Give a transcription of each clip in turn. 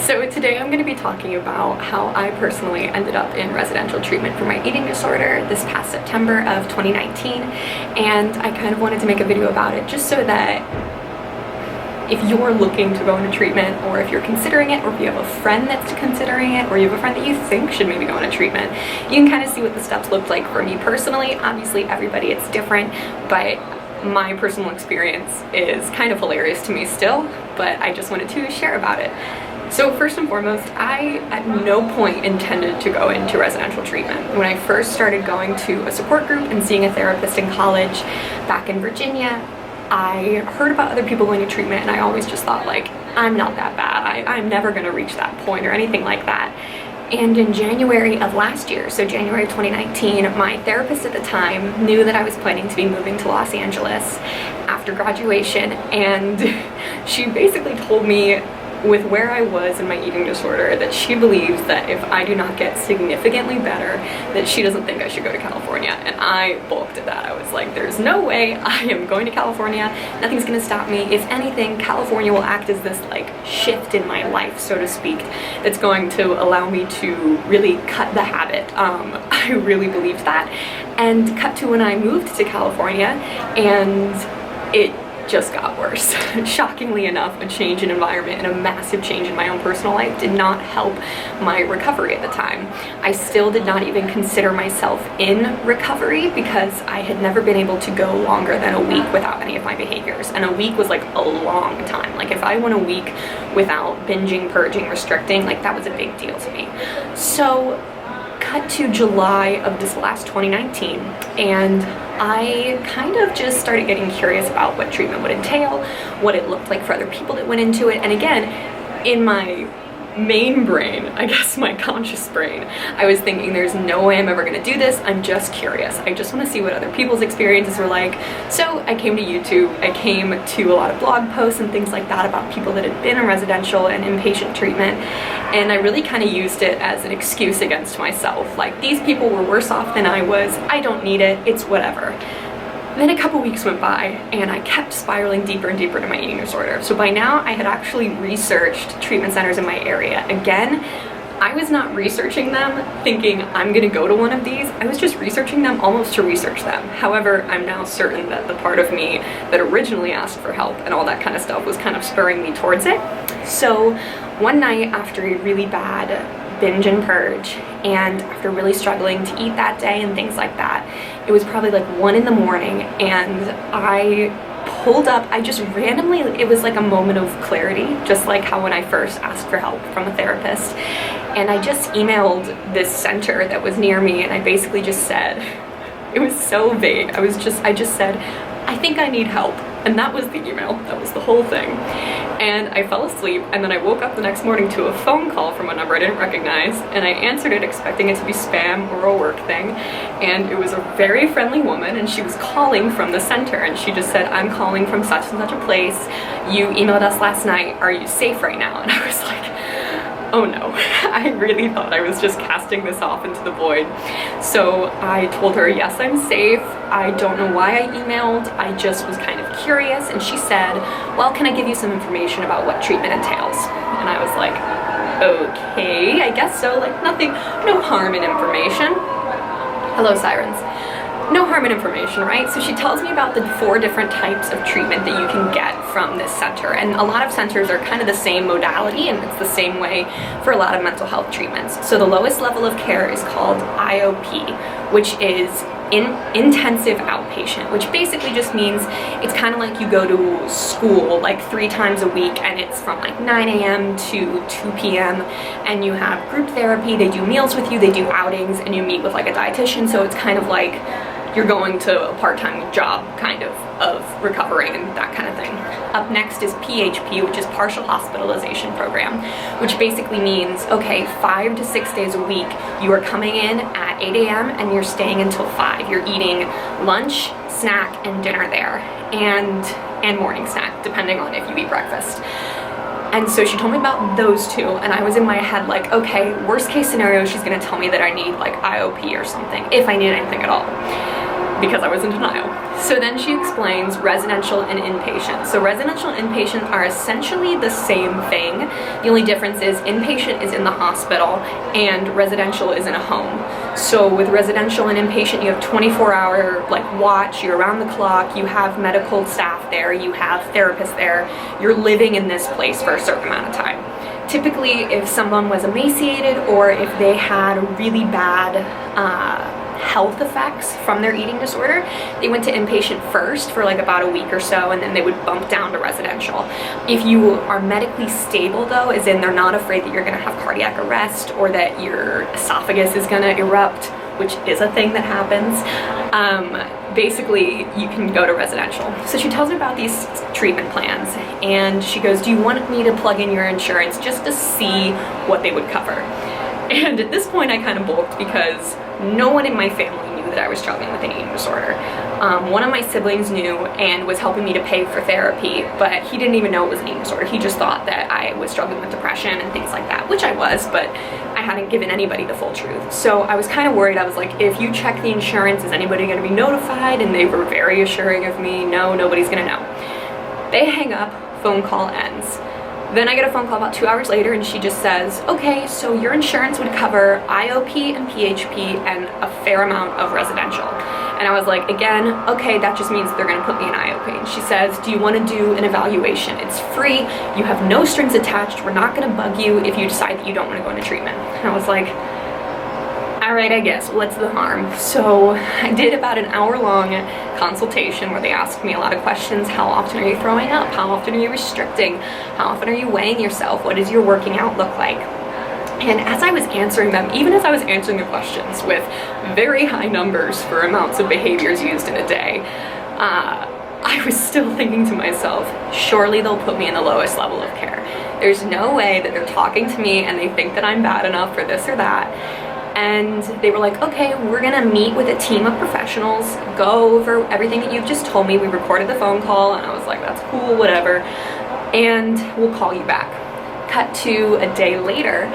So today I'm going to be talking about how I personally ended up in residential treatment for my eating disorder this past September of 2019, and I kind of wanted to make a video about it just so that if you're looking to go into treatment, or if you're considering it, or if you have a friend that's considering it, or you have a friend that you think should maybe go into treatment, you can kind of see what the steps looked like for me personally. Obviously everybody it's different, but my personal experience is kind of hilarious to me still, but I just wanted to share about it. So first and foremost, I at no point intended to go into residential treatment. When I first started going to a support group and seeing a therapist in college back in Virginia, I heard about other people going to treatment, and I always just thought, like, I'm not that bad. I'm never going to reach that point or anything like that. And in January of last year, so January of 2019, my therapist at the time knew that I was planning to be moving to Los Angeles after graduation, and she basically told me, with where I was in my eating disorder, that she believes that if I do not get significantly better, that she doesn't think I should go to California. And I balked at that. I was like, there's no way I am going to California. Nothing's gonna stop me. If anything, California will act as this like shift in my life, so to speak, that's going to allow me to really cut the habit. I really believed that. And cut to when I moved to California, and it just got worse. Shockingly enough, a change in environment and a massive change in my own personal life did not help my recovery at the time. I still did not even consider myself in recovery because I had never been able to go longer than a week without any of my behaviors. And a week was like a long time. Like if I went a week without binging, purging, restricting, like that was a big deal to me. So cut to July of this last 2019, and I kind of just started getting curious about what treatment would entail, what it looked like for other people that went into it. And again, in my main brain, I guess my conscious brain, I was thinking there's no way I'm ever gonna do this. I'm just curious. I just want to see what other people's experiences were like. So I came to YouTube, I came to a lot of blog posts and things like that about people that had been in residential and inpatient treatment, and I really kind of used it as an excuse against myself. Like, these people were worse off than I was, I don't need it, it's whatever. Then a couple weeks went by, and I kept spiraling deeper and deeper into my eating disorder. So by now, I had actually researched treatment centers in my area. Again, I was not researching them thinking I'm gonna go to one of these. I was just researching them almost to research them. However, I'm now certain that the part of me that originally asked for help and all that kind of stuff was kind of spurring me towards it. So one night after a really bad binge and purge, and after really struggling to eat that day and things like that, it was probably like 1 in the morning, and I pulled up, I just randomly, it was like a moment of clarity, just like how when I first asked for help from a therapist, and I just emailed this center that was near me, and I basically just said, it was so vague, I just said, I think I need help. And that was the email, that was the whole thing. And I fell asleep, and then I woke up the next morning to a phone call from a number I didn't recognize, and I answered it expecting it to be spam or a work thing. And it was a very friendly woman, and she was calling from the center, and she just said, I'm calling from such and such a place. You emailed us last night, are you safe right now? And I was like, oh no. I really thought I was just casting this off into the void. So I told her, yes, I'm safe. I don't know why I emailed. I just was kind of curious. And she said, well, can I give you some information about what treatment entails? And I was like, okay, I guess so. Like, nothing, no harm in information. Hello, sirens. No harm in information, right? So she tells me about the 4 different types of treatment that you can get from this center. And a lot of centers are kind of the same modality, and it's the same way for a lot of mental health treatments. So the lowest level of care is called IOP, which is intensive outpatient, which basically just means it's kind of like you go to school like 3 times a week, and it's from like 9 a.m. to 2 p.m. and you have group therapy, they do meals with you, they do outings, and you meet with like a dietitian. So it's kind of like you're going to a part-time job kind of recovering and that kind of thing. Up next is PHP, which is partial hospitalization program, which basically means, okay, 5 to 6 days a week, you are coming in at 8 a.m. and you're staying until 5. You're eating lunch, snack, and dinner there, and morning snack, depending on if you eat breakfast. And so she told me about those 2, and I was in my head like, okay, worst case scenario, she's gonna tell me that I need like IOP or something, if I need anything at all. because I was in denial. So then she explains residential and inpatient. So residential and inpatient are essentially the same thing. The only difference is inpatient is in the hospital and residential is in a home. So with residential and inpatient, you have 24-hour like watch, you're around the clock, you have medical staff there, you have therapists there, you're living in this place for a certain amount of time. Typically, if someone was emaciated or if they had really bad health effects from their eating disorder, they went to inpatient first for like about a week or so, and then they would bump down to residential. If you are medically stable though, as in they're not afraid that you're gonna have cardiac arrest or that your esophagus is gonna erupt, which is a thing that happens, basically you can go to residential. So she tells me about these treatment plans and she goes, do you want me to plug in your insurance just to see what they would cover? And at this point I kind of balked because no one in my family knew that I was struggling with an eating disorder. One of my siblings knew and was helping me to pay for therapy, but he didn't even know it was an eating disorder. He just thought that I was struggling with depression and things like that, which I was, but I hadn't given anybody the full truth. So I was kind of worried. I was like, if you check the insurance, is anybody going to be notified? And they were very assuring of me, no, nobody's going to know. They hang up, phone call ends. Then I get a phone call about 2 hours later and she just says, okay, so your insurance would cover IOP and PHP and a fair amount of residential. And I was like, again, okay, that just means they're gonna put me in IOP. And she says, do you wanna do an evaluation? It's free, you have no strings attached, we're not gonna bug you if you decide that you don't wanna go into treatment. And I was like, all right, I guess, what's the harm? So I did about an hour-long consultation where they asked me a lot of questions. How often are you throwing up? How often are you restricting? How often are you weighing yourself? What does your working out look like? And as I was answering them, even as I was answering the questions with very high numbers for amounts of behaviors used in a day, I was still thinking to myself, surely they'll put me in the lowest level of care. There's no way that they're talking to me and they think that I'm bad enough for this or that. And they were like, okay, we're gonna meet with a team of professionals, go over everything that you've just told me. We recorded the phone call and I was like, that's cool, whatever. And we'll call you back. Cut to a day later.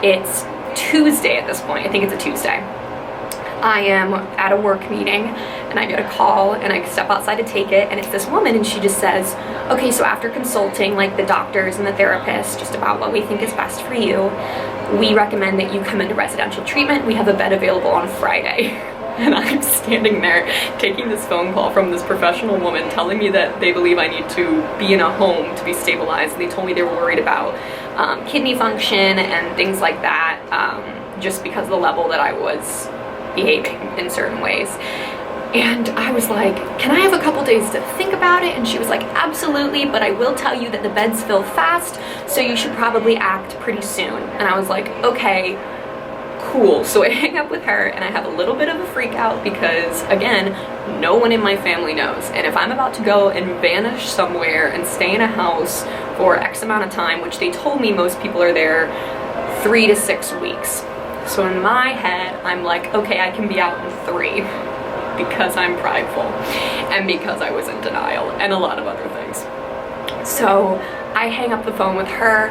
It's Tuesday at this point. I think it's a Tuesday. I am at a work meeting and I get a call and I step outside to take it and it's this woman and she just says, okay, so after consulting like the doctors and the therapist just about what we think is best for you, we recommend that you come into residential treatment. We have a bed available on Friday. And I'm standing there taking this phone call from this professional woman telling me that they believe I need to be in a home to be stabilized. And they told me they were worried about kidney function and things like that, just because of the level that I was behaving in certain ways. And I was like, can I have a couple days to think about it? And she was like, absolutely, but I will tell you that the beds fill fast, so you should probably act pretty soon. And I was like, okay, cool. So I hang up with her and I have a little bit of a freak out because, again, no one in my family knows. And if I'm about to go and vanish somewhere and stay in a house for X amount of time, which they told me most people are there 3 to 6 weeks. So in my head, I'm like, okay, I can be out in 3 because I'm prideful and because I was in denial and a lot of other things. So I hang up the phone with her.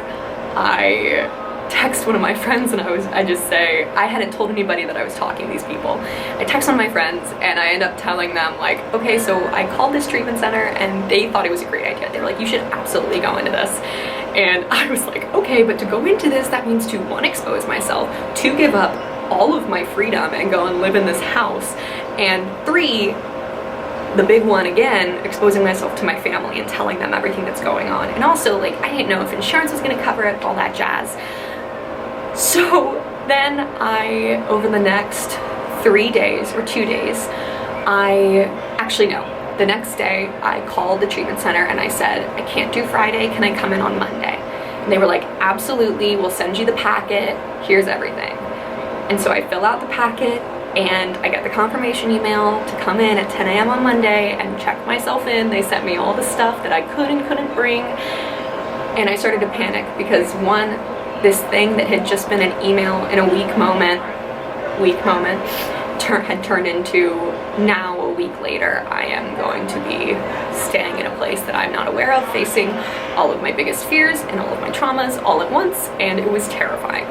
I text one of my friends and I just say, I hadn't told anybody that I was talking to these people. I text one of my friends and I end up telling them like, okay, so I called this treatment center and they thought it was a great idea. They were like, you should absolutely go into this. And I was like, okay, but to go into this, that means to 1, expose myself, 2, give up all of my freedom and go and live in this house, and 3, the big one again, exposing myself to my family and telling them everything that's going on. And also, like, I didn't know if insurance was gonna cover it, all that jazz. So then I, over the next 3 days or 2 days, the next day I called the treatment center and I said, I can't do Friday, can I come in on Monday? And they were like, absolutely, we'll send you the packet, here's everything. And so I fill out the packet and I get the confirmation email to come in at 10 a.m. on Monday and check myself in. They sent me all the stuff that I could and couldn't bring. And I started to panic because one, this thing that had just been an email in a weak moment, had turned into, now a week later, I am going to be staying in a place that I'm not aware of, facing all of my biggest fears and all of my traumas all at once, and it was terrifying.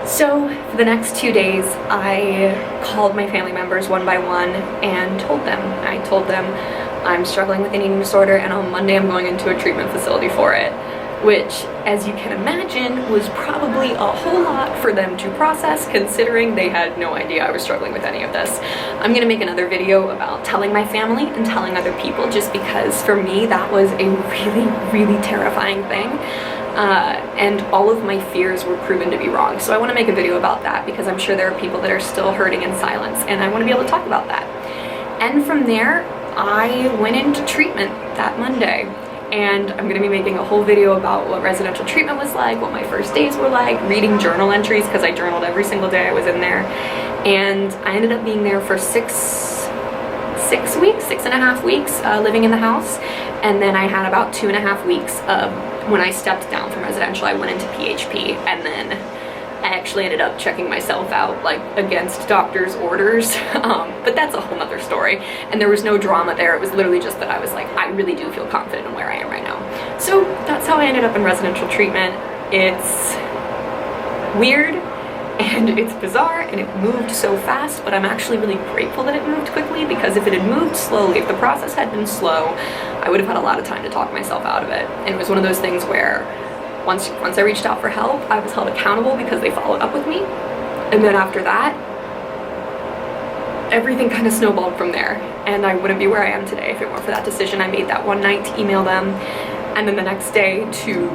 So for the next 2 days, I called my family members one by one and told them I'm struggling with an eating disorder, and on Monday I'm going into a treatment facility for it, which, as you can imagine, was probably a whole lot for them to process, considering they had no idea I was struggling with any of this. I'm gonna make another video about telling my family and telling other people, just because for me that was a really, really terrifying thing. And all of my fears were proven to be wrong. So I want to make a video about that, because I'm sure there are people that are still hurting in silence, and I want to be able to talk about that. And from there, I went into treatment that Monday, and I'm going to be making a whole video about what residential treatment was like, what my first days were like, reading journal entries, because I journaled every single day I was in there. And I ended up being there for 6.5 weeks, living in the house. And then I had about 2.5 weeks of, when I stepped down from residential, I went into PHP, and then I actually ended up checking myself out, like, against doctor's orders. But that's a whole nother story, and there was no drama there. It was literally just that I was like, I really do feel confident in where I am right now. So that's how I ended up in residential treatment. It's weird, and it's bizarre, and it moved so fast, but I'm actually really grateful that it moved quickly, because if it had moved slowly, if the process had been slow, I would have had a lot of time to talk myself out of it. And it was one of those things where once I reached out for help, I was held accountable because they followed up with me. And then after that, everything kind of snowballed from there. And I wouldn't be where I am today if it weren't for that decision I made that one night to email them, and then the next day to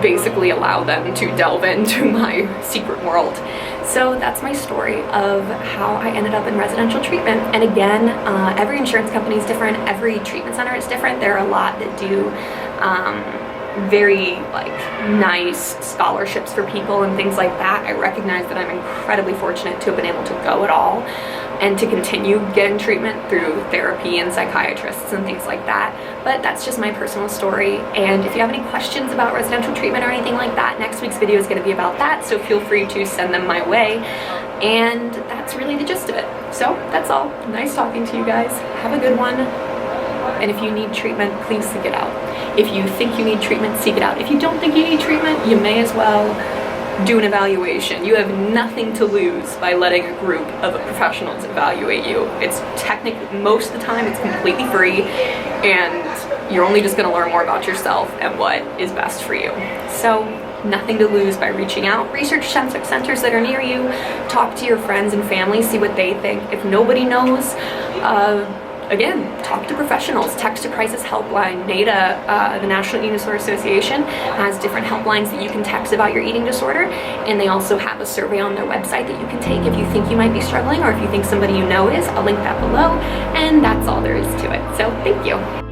basically allow them to delve into my secret world. So that's my story of how I ended up in residential treatment. And again, every insurance company is different, every treatment center is different. There are a lot that do very nice scholarships for people and things like that. I recognize that I'm incredibly fortunate to have been able to go at all and to continue getting treatment through therapy and psychiatrists and things like that. But that's just my personal story. And if you have any questions about residential treatment or anything like that, next week's video is going to be about that, so feel free to send them my way. And that's really the gist of it. So that's all. Nice talking to you guys. Have a good one. And if you need treatment, please seek it out. If you think you need treatment, seek it out. If you don't think you need treatment, you may as well do an evaluation. You have nothing to lose by letting a group of professionals evaluate you. It's technically, most of the time, it's completely free, and you're only just going to learn more about yourself and what is best for you. So nothing to lose by reaching out. Research centers that are near you. Talk to your friends and family, see what they think. If nobody knows, again, talk to professionals. Text a crisis helpline. NEDA, the National Eating Disorder Association, has different helplines that you can text about your eating disorder, and they also have a survey on their website that you can take if you think you might be struggling, or if you think somebody you know is. I'll link that below, and that's all there is to it. So thank you.